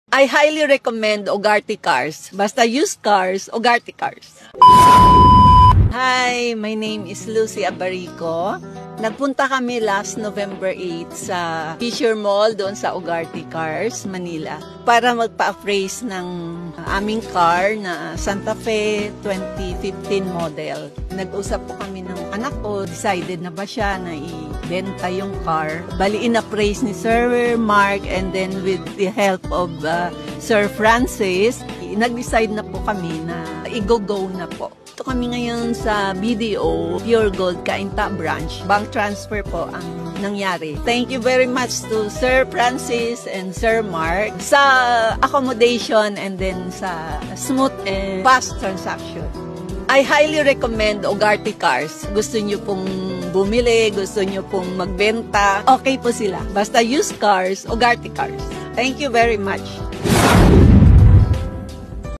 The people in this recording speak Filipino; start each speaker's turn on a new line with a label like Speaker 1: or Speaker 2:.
Speaker 1: I highly recommend Ugarte Cars. Basta used cars, Ugarte Cars. Hi, my name is Lucy Abarico. Nagpunta kami last November 8 sa Fisher Mall doon sa Ugarte Cars, Manila para magpa-appraise ng aming car na Santa Fe 2015 model. Nag-usap po kami ng anak ko, decided na ba siya na ibenta yung car. Bali, in-appraise ni Sir Mark and then with the help of Sir Francis, nag-decide na po kami na i-go na po. Ito kami ngayon sa BDO, Pure Gold Cainta Branch. Bank transfer po ang nangyari. Thank you very much to Sir Francis and Sir Mark sa accommodation and then sa smooth and fast transaction. I highly recommend Ugarte Cars. Gusto nyo pong bumili, gusto nyo pong magbenta, okay po sila. Basta used cars, Ugarte Cars. Thank you very much.